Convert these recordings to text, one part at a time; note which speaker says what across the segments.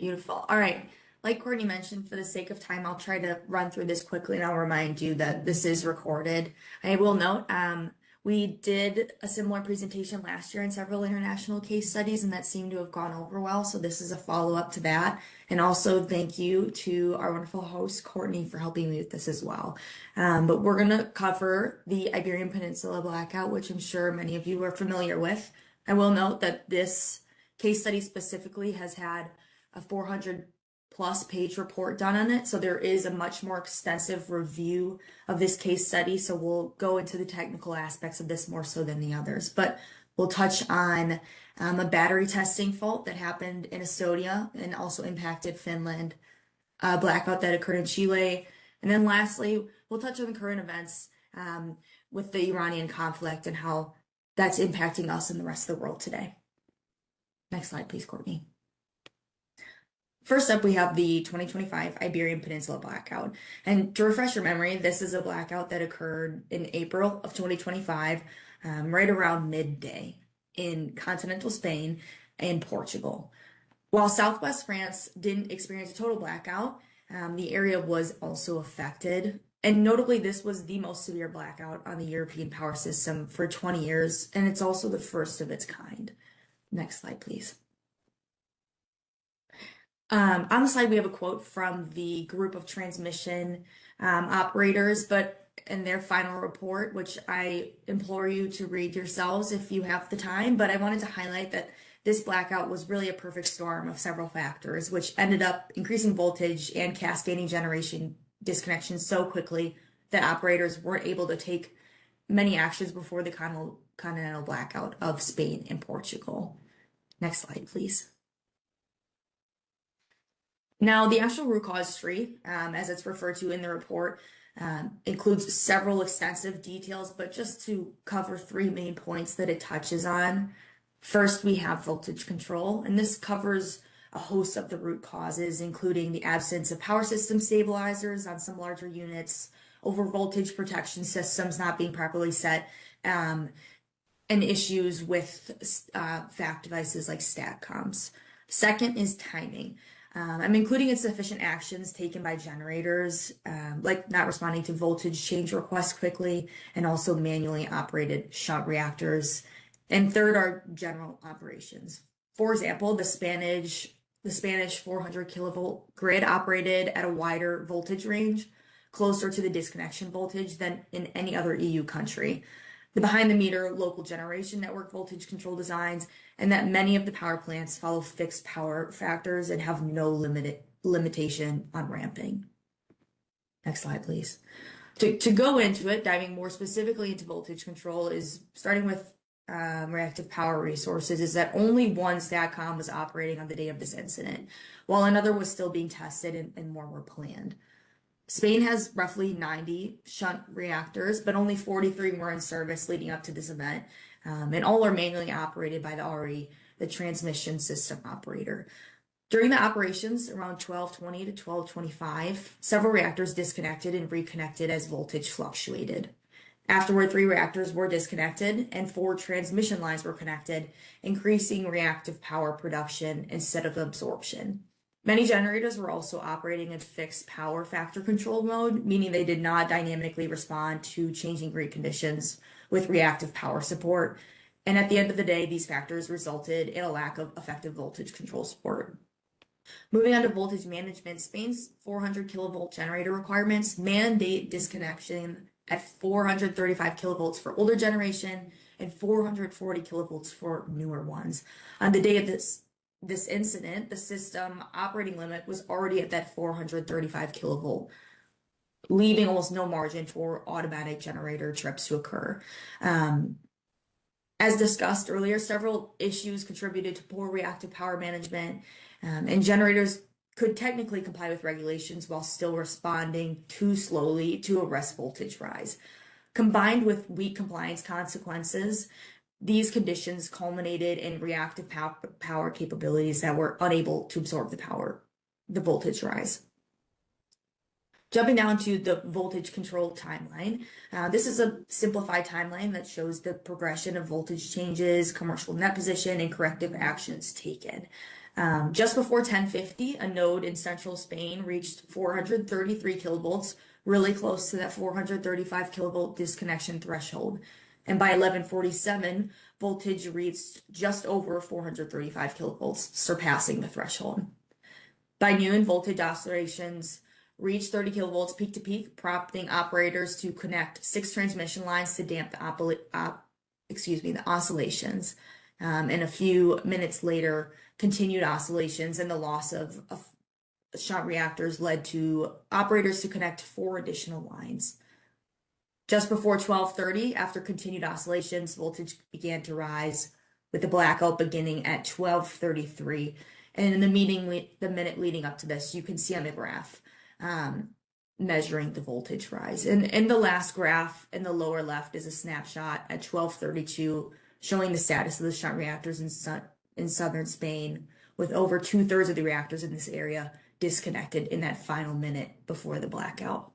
Speaker 1: Beautiful. All right. Like Courtney mentioned, for the sake of time, I'll try to run through this quickly and I'll remind you that this is recorded. I will note, we did a similar presentation last year in several international case studies, and that seemed to have gone over well. So this is a follow-up to that. And also thank you to our wonderful host, Courtney, for helping me with this as well. But we're going to cover the Iberian Peninsula blackout, which I'm sure many of you are familiar with. I will note that this case study specifically has had a 400+ page report done on it. So there is a much more extensive review of this case study. So we'll go into the technical aspects of this more so than the others, but we'll touch on a battery testing fault that happened in Estonia and also impacted Finland, a blackout that occurred in Chile. And then lastly, we'll touch on the current events with the Iranian conflict and how that's impacting us and the rest of the world today. Next slide, please, Courtney. First up, we have the 2025 Iberian Peninsula blackout. And to refresh your memory, this is a blackout that occurred in April of 2025, right around midday in continental Spain and Portugal. While Southwest France didn't experience a total blackout, the area was also affected. And notably, this was the most severe blackout on the European power system for 20 years, and it's also the first of its kind. Next slide, please. On the slide, we have a quote from the group of transmission operators, but in their final report, which I implore you to read yourselves if you have the time, but I wanted to highlight that this blackout was really a perfect storm of several factors, which ended up increasing voltage and cascading generation disconnections so quickly that operators weren't able to take many actions before the continental blackout of Spain and Portugal. Next slide, please. Now, the actual root cause tree, as it's referred to in the report, includes several extensive details, but just to cover three main points that it touches on. First, we have voltage control, and this covers a host of the root causes, including the absence of power system stabilizers on some larger units, over voltage protection systems not being properly set, and issues with FACT devices like STATCOMs. Second is timing. I'm including insufficient actions taken by generators, like not responding to voltage change requests quickly, and also manually operated shunt reactors. And third are general operations. For example, the Spanish 400 kilovolt grid operated at a wider voltage range, closer to the disconnection voltage than in any other EU country. The behind-the-meter local generation network voltage control designs, and that many of the power plants follow fixed power factors and have no limitation on ramping. Next slide, please. To go into it, diving more specifically into voltage control, is starting with reactive power resources, is that only one STATCOM was operating on the day of this incident, while another was still being tested and more were planned. Spain has roughly 90 shunt reactors, but only 43 were in service leading up to this event, and all are manually operated by the RE, the transmission system operator. During the operations around 12:20 to 12:25, several reactors disconnected and reconnected as voltage fluctuated. Afterward, 3 reactors were disconnected and 4 transmission lines were connected, increasing reactive power production instead of absorption. Many generators were also operating in fixed power factor control mode, meaning they did not dynamically respond to changing grid conditions with reactive power support. And at the end of the day, these factors resulted in a lack of effective voltage control support. Moving on to voltage management, Spain's 400 kilovolt generator requirements mandate disconnection at 435 kilovolts for older generation and 440 kilovolts for newer ones. On the day of this incident, the system operating limit was already at that 435 kilovolt, leaving almost no margin for automatic generator trips to occur. As discussed earlier, several issues contributed to poor reactive power management, and generators could technically comply with regulations while still responding too slowly to arrest voltage rise. Combined with weak compliance consequences, these conditions culminated in reactive power capabilities that were unable to absorb the voltage rise. Jumping down to the voltage control timeline, this is a simplified timeline that shows the progression of voltage changes, commercial net position, and corrective actions taken. Just before 1050, a node in central Spain reached 433 kilovolts, really close to that 435 kilovolt disconnection threshold. And by 1147, voltage reached just over 435 kilovolts, surpassing the threshold. By noon, voltage oscillations reached 30 kilovolts peak to peak, prompting operators to connect 6 transmission lines to damp the oscillations. And a few minutes later, continued oscillations and the loss of shunt reactors led to operators to connect 4 additional lines. Just before 1230, after continued oscillations, voltage began to rise, with the blackout beginning at 1233. And in the minute leading up to this, you can see on the graph measuring the voltage rise. And in the last graph in the lower left is a snapshot at 1232, showing the status of the shunt reactors in southern Spain, with over 2/3 of the reactors in this area disconnected in that final minute before the blackout.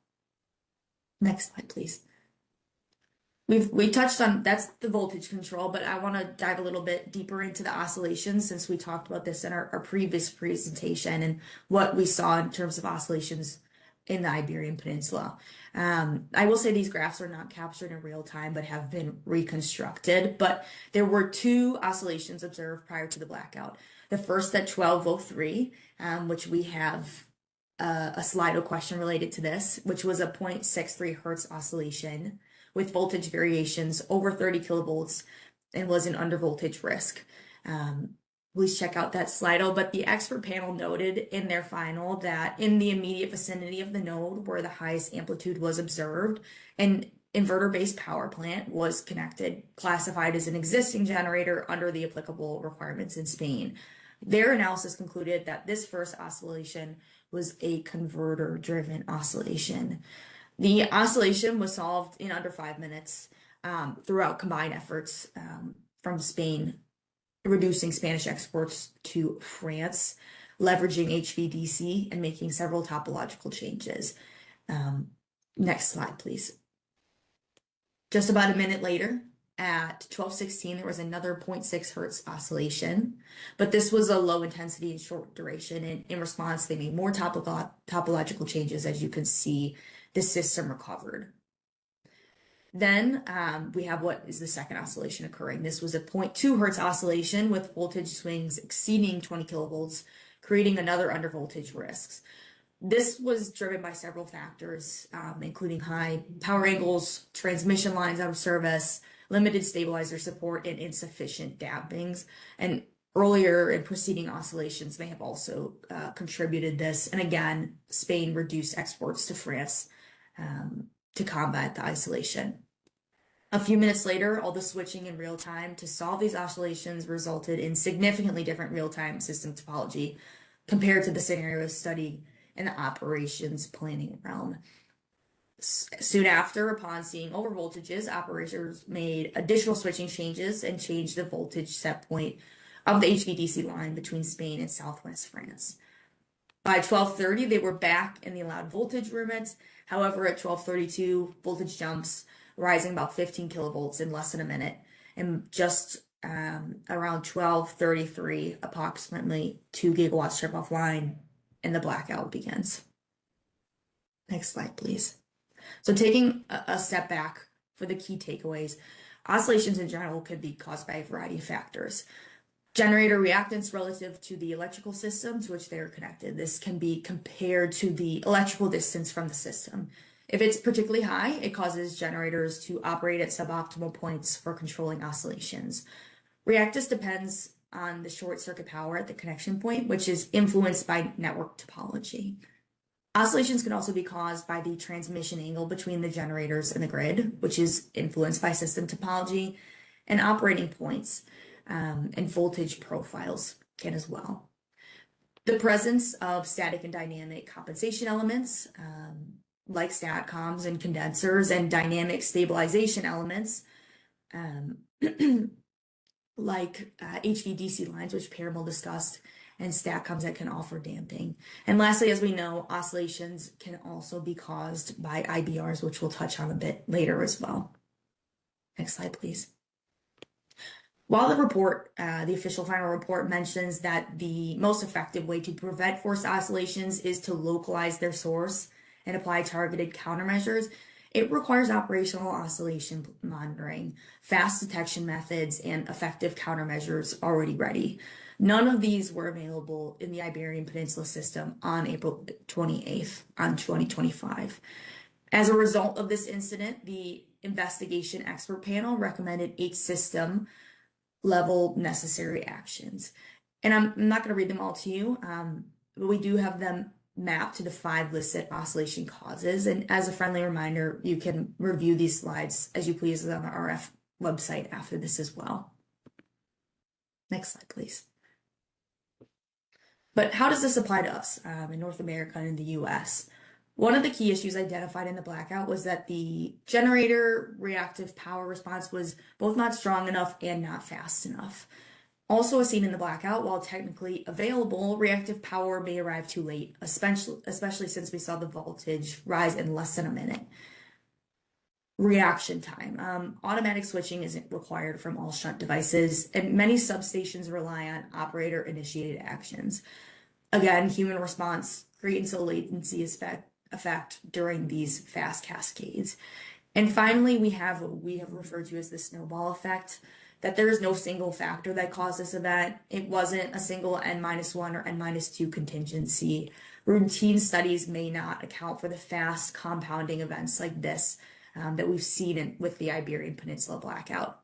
Speaker 1: Next slide, please. We touched on, that's the voltage control, but I want to dive a little bit deeper into the oscillations, since we talked about this in our previous presentation and what we saw in terms of oscillations in the Iberian Peninsula. I will say these graphs are not captured in real time, but have been reconstructed. But there were 2 oscillations observed prior to the blackout. The first at 1203, which we have a Slido question related to this, which was a 0.63 hertz oscillation with voltage variations over 30 kilovolts and was an undervoltage risk. Please check out that Slido. But the expert panel noted in their final that in the immediate vicinity of the node where the highest amplitude was observed, an inverter-based power plant was connected, classified as an existing generator under the applicable requirements in Spain. Their analysis concluded that this first oscillation was a converter-driven oscillation. The oscillation was solved in under 5 minutes throughout combined efforts from Spain, reducing Spanish exports to France, leveraging HVDC, and making several topological changes. Next slide, please. Just about a minute later, at 1216, there was another 0.6 hertz oscillation, but this was a low intensity and short duration. And in response, they made more topological changes. As you can see, the system recovered. Then we have what is the second oscillation occurring. This was a 0.2 hertz oscillation with voltage swings exceeding 20 kilovolts, creating another undervoltage risks. This was driven by several factors, including high power angles, transmission lines out of service, limited stabilizer support, and insufficient dampings. And earlier and preceding oscillations may have also contributed this. And again, Spain reduced exports to France to combat the isolation. A few minutes later, all the switching in real time to solve these oscillations resulted in significantly different real-time system topology compared to the scenario study in the operations planning realm. Soon after, upon seeing overvoltages, operators made additional switching changes and changed the voltage set point of the HVDC line between Spain and southwest France. By 1230, they were back in the allowed voltage limits. However, at 1232, voltage jumps, rising about 15 kilovolts in less than a minute. And just around 1233, approximately 2 gigawatts trip offline, and the blackout begins. Next slide, please. So taking a step back for the key takeaways, oscillations in general could be caused by a variety of factors. Generator reactance relative to the electrical system to which they are connected. This can be compared to the electrical distance from the system. If it's particularly high, it causes generators to operate at suboptimal points for controlling oscillations. Reactance depends on the short circuit power at the connection point, which is influenced by network topology. Oscillations can also be caused by the transmission angle between the generators and the grid, which is influenced by system topology, and operating points and voltage profiles can as well. The presence of static and dynamic compensation elements, like statcoms and condensers, and dynamic stabilization elements, like HVDC lines, which Parimal discussed, and statcoms that can offer damping. And lastly, as we know, oscillations can also be caused by IBRs, which we'll touch on a bit later as well. Next slide, please. While the official final report mentions that the most effective way to prevent forced oscillations is to localize their source and apply targeted countermeasures, it requires operational oscillation monitoring, fast detection methods, and effective countermeasures already ready. None of these were available in the Iberian Peninsula system on April 28th, 2025. As a result of this incident, the investigation expert panel recommended 8 system level necessary actions. And I'm not going to read them all to you, but we do have them mapped to the 5 listed oscillation causes. And as a friendly reminder, you can review these slides as you please on the RF website after this as well. Next slide, please. But how does this apply to us in North America and in the US? One of the key issues identified in the blackout was that the generator reactive power response was both not strong enough and not fast enough. Also as seen in the blackout, while technically available, reactive power may arrive too late, especially since we saw the voltage rise in less than a minute. Reaction time. Automatic switching isn't required from all shunt devices, and many substations rely on operator-initiated actions. Again, human response creates a latency effect during these fast cascades. And finally, we have what we have referred to as the snowball effect, that there is no single factor that caused this event. It wasn't a single N-1 or N-2 contingency. Routine studies may not account for the fast compounding events like this that we've seen with the Iberian Peninsula blackout.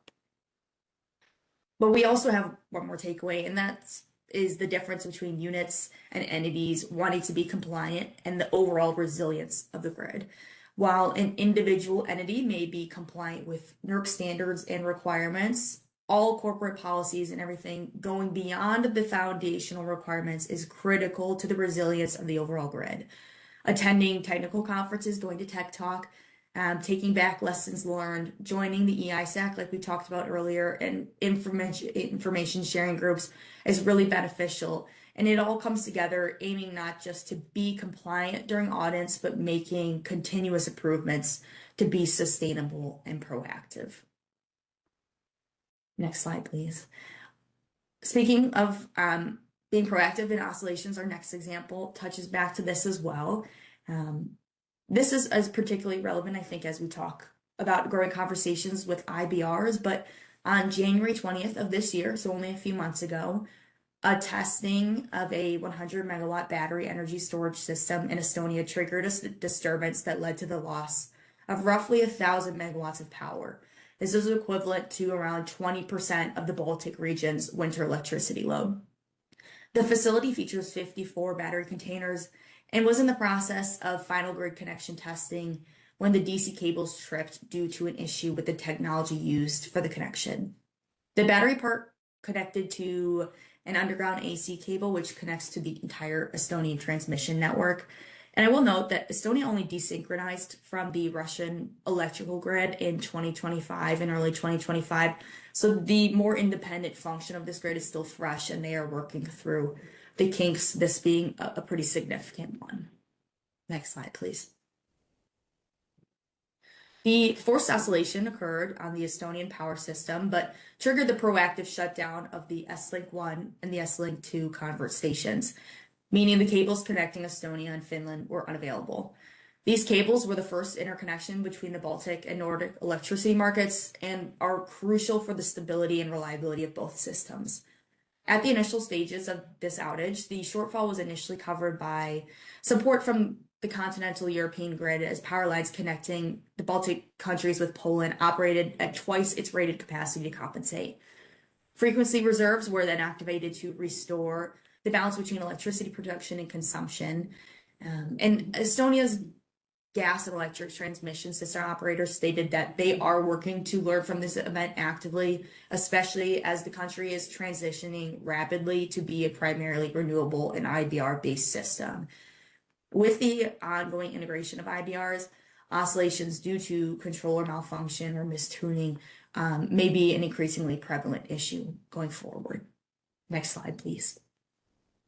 Speaker 1: But we also have one more takeaway, and that is the difference between units and entities wanting to be compliant and the overall resilience of the grid. While an individual entity may be compliant with NERC standards and requirements, all corporate policies and everything going beyond the foundational requirements is critical to the resilience of the overall grid. Attending technical conferences, going to Tech Talk, taking back lessons learned, joining the EISAC like we talked about earlier, and information sharing groups is really beneficial. And it all comes together aiming not just to be compliant during audits, but making continuous improvements to be sustainable and proactive. Next slide, please. Speaking of being proactive in oscillations, our next example touches back to this as well. This is particularly relevant, I think, as we talk about growing conversations with IBRs, but on January 20th of this year, so only a few months ago, a testing of a 100 megawatt battery energy storage system in Estonia triggered a disturbance that led to the loss of roughly 1,000 megawatts of power. This is equivalent to around 20% of the Baltic region's winter electricity load. The facility features 54 battery containers and was in the process of final grid connection testing when the DC cables tripped due to an issue with the technology used for the connection. The battery part connected to an underground AC cable, which connects to the entire Estonian transmission network. And I will note that Estonia only desynchronized from the Russian electrical grid in 2025 and early 2025. So the more independent function of this grid is still fresh, and they are working through the kinks, this being a pretty significant one. Next slide, please. The forced oscillation occurred on the Estonian power system, but triggered the proactive shutdown of the S-Link 1 and the S-Link 2 convert stations, meaning the cables connecting Estonia and Finland were unavailable. These cables were the first interconnection between the Baltic and Nordic electricity markets and are crucial for the stability and reliability of both systems. At the initial stages of this outage, the shortfall was initially covered by support from the continental European grid as power lines connecting the Baltic countries with Poland operated at twice its rated capacity to compensate. Frequency reserves were then activated to restore the balance between electricity production and consumption. And Estonia's gas and electric transmission system operators stated that they are working to learn from this event actively, especially as the country is transitioning rapidly to be a primarily renewable and IBR-based system. With the ongoing integration of IBRs, oscillations due to controller malfunction or mistuning may be an increasingly prevalent issue going forward. Next slide, please.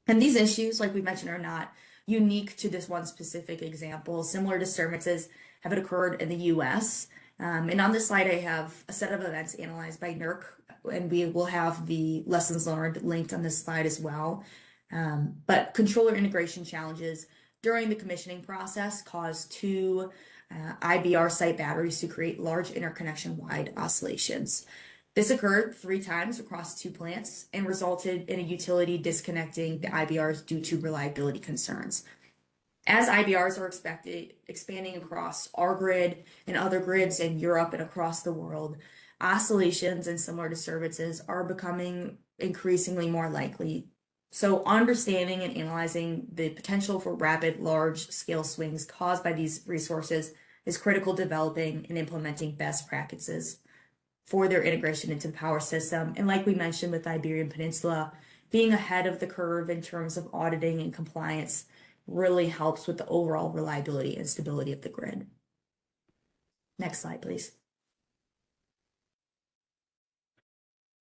Speaker 1: And these issues, like we mentioned, are not unique to this one specific example. Similar disturbances have occurred in the US. And on this slide, I have a set of events analyzed by NERC and we will have the lessons learned linked on this slide as well. But controller integration challenges during the commissioning process caused two IBR site batteries to create large interconnection-wide oscillations. This occurred 3 times across 2 plants and resulted in a utility disconnecting the IBRs due to reliability concerns. As IBRs are expanding across our grid and other grids in Europe and across the world, oscillations and similar disturbances are becoming increasingly more likely. So understanding and analyzing the potential for rapid, large-scale swings caused by these resources is critical to developing and implementing best practices for their integration into the power system. And like we mentioned with the Iberian Peninsula, being ahead of the curve in terms of auditing and compliance really helps with the overall reliability and stability of the grid. Next slide, please.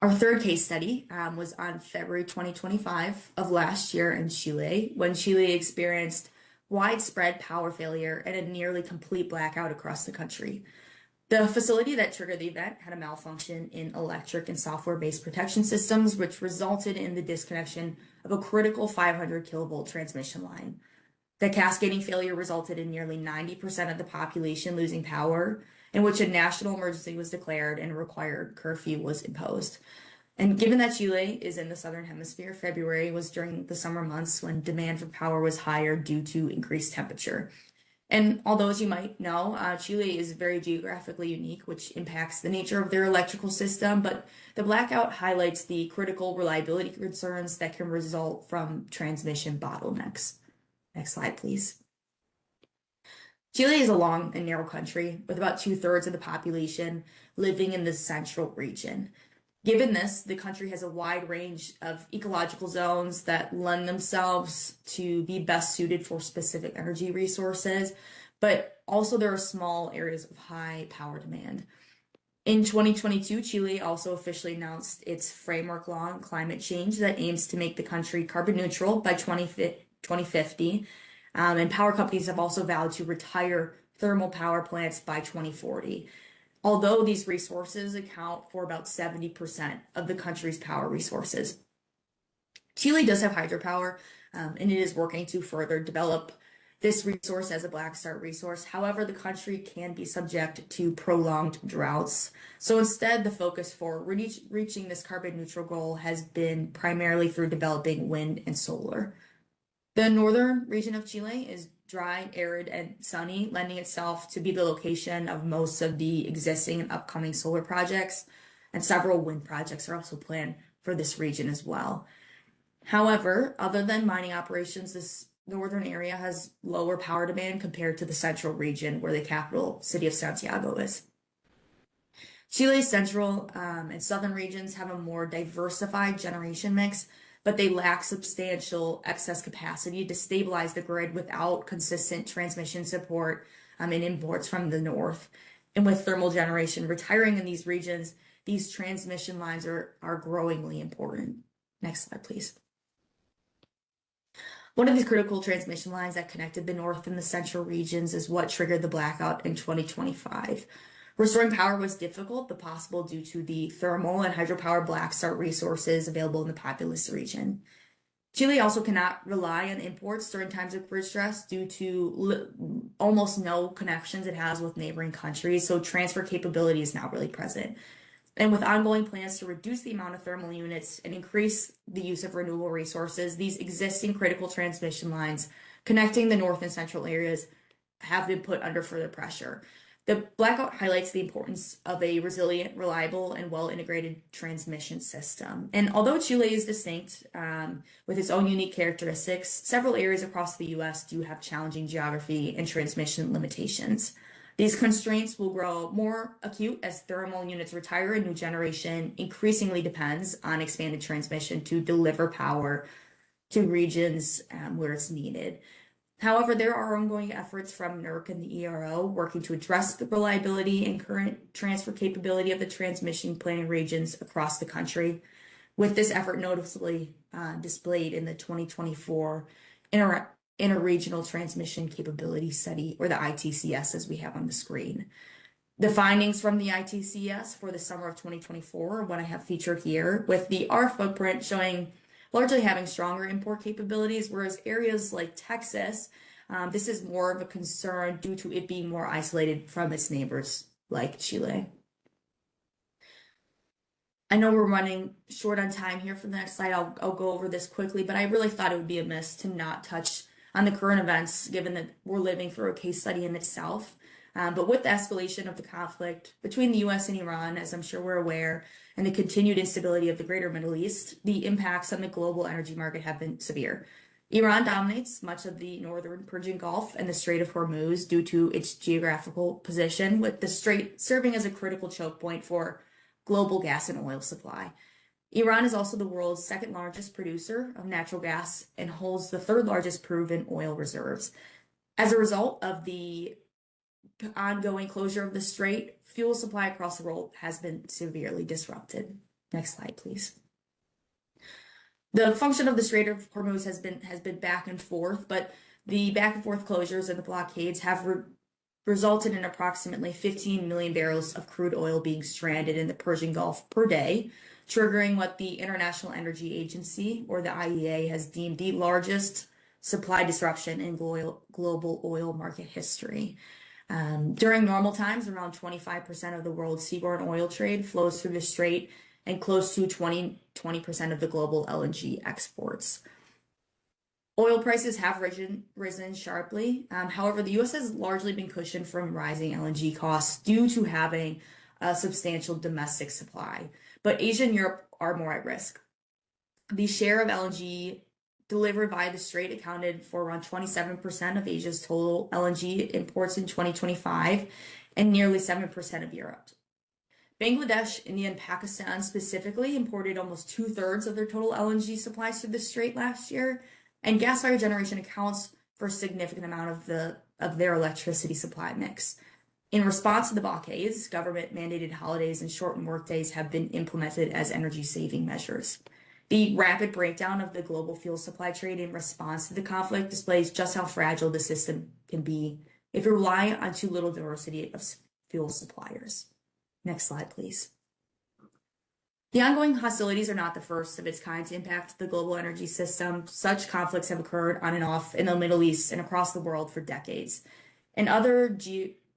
Speaker 1: Our third case study was on February 2025 of last year in Chile, when Chile experienced widespread power failure and a nearly complete blackout across the country. The facility that triggered the event had a malfunction in electric and software-based protection systems, which resulted in the disconnection of a critical 500 kilovolt transmission line. The cascading failure resulted in nearly 90% of the population losing power, in which a national emergency was declared and a required curfew was imposed. And given that Chile is in the southern hemisphere, February was during the summer months when demand for power was higher due to increased temperature. And although, as you might know, Chile is very geographically unique, which impacts the nature of their electrical system, but the blackout highlights the critical reliability concerns that can result from transmission bottlenecks. Next slide, please. Chile is a long and narrow country with about 2/3 of the population living in the central region. Given this, the country has a wide range of ecological zones that lend themselves to be best suited for specific energy resources, but also there are small areas of high power demand. In 2022, Chile also officially announced its framework law on climate change that aims to make the country carbon neutral by 2050. And power companies have also vowed to retire thermal power plants by 2040. Although these resources account for about 70% of the country's power resources. Chile does have hydropower, and it is working to further develop this resource as a black start resource. However, the country can be subject to prolonged droughts. So instead, the focus for reaching this carbon neutral goal has been primarily through developing wind and solar. The northern region of Chile is dry, arid, and sunny, lending itself to be the location of most of the existing and upcoming solar projects, and several wind projects are also planned for this region as well. However, other than mining operations, this northern area has lower power demand compared to the central region, where the capital city of Santiago is. Chile's central and southern regions have a more diversified generation mix, but they lack substantial excess capacity to stabilize the grid without consistent transmission support and imports from the north. And with thermal generation retiring in these regions, these transmission lines are growingly important. Next slide, please. One of these critical transmission lines that connected the north and the central regions is what triggered the blackout in 2025. Restoring power was difficult, but possible due to the thermal and hydropower black start resources available in the populous region. Chile also cannot rely on imports during times of grid stress due to almost no connections it has with neighboring countries, so transfer capability is not really present. And with ongoing plans to reduce the amount of thermal units and increase the use of renewable resources, these existing critical transmission lines connecting the north and central areas have been put under further pressure. The blackout highlights the importance of a resilient, reliable, and well-integrated transmission system. And although Chile is distinct with its own unique characteristics, several areas across the U.S. do have challenging geography and transmission limitations. These constraints will grow more acute as thermal units retire and new generation increasingly depends on expanded transmission to deliver power to regions where it's needed. However, there are ongoing efforts from NERC and the ERO working to address the reliability and current transfer capability of the transmission planning regions across the country, with this effort noticeably displayed in the 2024 Interregional Transmission Capability Study, or the ITCS as we have on the screen. The findings from the ITCS for the summer of 2024, what I have featured here, with the R footprint showing largely having stronger import capabilities, whereas areas like Texas, this is more of a concern due to it being more isolated from its neighbors like Chile. I know we're running short on time here for the next slide. I'll go over this quickly, but I really thought it would be amiss to not touch on the current events, given that we're living through a case study in itself. But with the escalation of the conflict between the US and Iran, as I'm sure we're aware, and the continued instability of the greater Middle East, the impacts on the global energy market have been severe. Iran dominates much of the northern Persian Gulf and the Strait of Hormuz due to its geographical position, with the strait serving as a critical choke point for global gas and oil supply. Iran is also the world's second largest producer of natural gas and holds the third largest proven oil reserves. As a result of the ongoing closure of the strait, fuel supply across the world has been severely disrupted. Next slide, please. The function of the Strait of Hormuz has been back and forth, but the back and forth closures and the blockades have resulted in approximately 15 million barrels of crude oil being stranded in the Persian Gulf per day, triggering what the International Energy Agency, or the IEA, has deemed the largest supply disruption in global oil market history. During normal times, around 25% of the world's seaborne oil trade flows through the strait, and close to 20% of the global LNG exports. Oil prices have risen sharply. However, the U.S. has largely been cushioned from rising LNG costs due to having a substantial domestic supply. But Asia and Europe are more at risk. The share of LNG delivered by the strait accounted for around 27% of Asia's total LNG imports in 2025 and nearly 7% of Europe. Bangladesh, India, and Pakistan specifically imported almost 2/3 of their total LNG supplies through the strait last year, and gas-fired generation accounts for a significant amount of their electricity supply mix. In response to the blockades, government-mandated holidays and shortened workdays have been implemented as energy-saving measures. The rapid breakdown of the global fuel supply trade in response to the conflict displays just how fragile the system can be if you rely on too little diversity of fuel suppliers. Next slide, please. The ongoing hostilities are not the first of its kind to impact the global energy system. Such conflicts have occurred on and off in the Middle East and across the world for decades. And other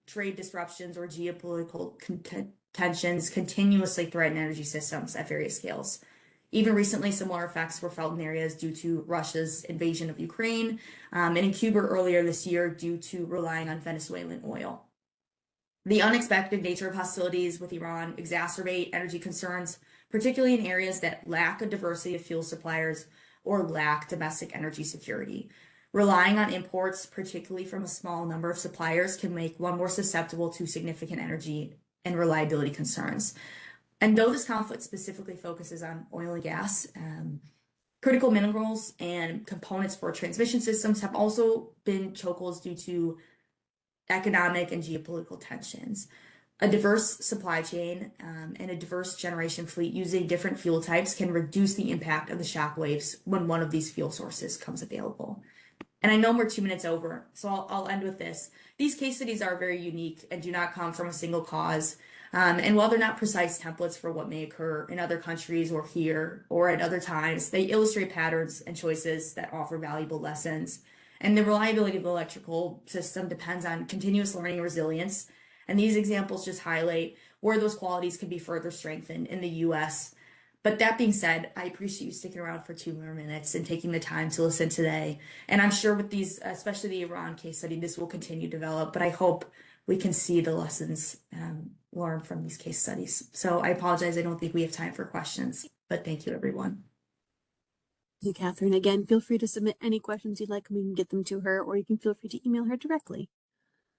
Speaker 1: trade disruptions or geopolitical tensions continuously threaten energy systems at various scales. Even recently, similar effects were felt in areas due to Russia's invasion of Ukraine, and in Cuba earlier this year due to relying on Venezuelan oil. The unexpected nature of hostilities with Iran exacerbate energy concerns, particularly in areas that lack a diversity of fuel suppliers or lack domestic energy security. Relying on imports, particularly from a small number of suppliers, can make one more susceptible to significant energy and reliability concerns. And though this conflict specifically focuses on oil and gas, critical minerals and components for transmission systems have also been chokeholds due to economic and geopolitical tensions. A diverse supply chain and a diverse generation fleet using different fuel types can reduce the impact of the shock waves when one of these fuel sources comes available. And I know we're 2 minutes over, so I'll end with this. These case studies are very unique and do not come from a single cause. And while they're not precise templates for what may occur in other countries or here or at other times, they illustrate patterns and choices that offer valuable lessons. And the reliability of the electrical system depends on continuous learning and resilience. And these examples just highlight where those qualities can be further strengthened in the US. But that being said, I appreciate you sticking around for 2 more minutes and taking the time to listen today. And I'm sure with these, especially the Iran case study, this will continue to develop, but I hope we can see the lessons learned from these case studies. So I apologize, I don't think we have time for questions, but thank you, everyone.
Speaker 2: Thank you, Catherine. Again, feel free to submit any questions you'd like, and we can get them to her, or you can feel free to email her directly.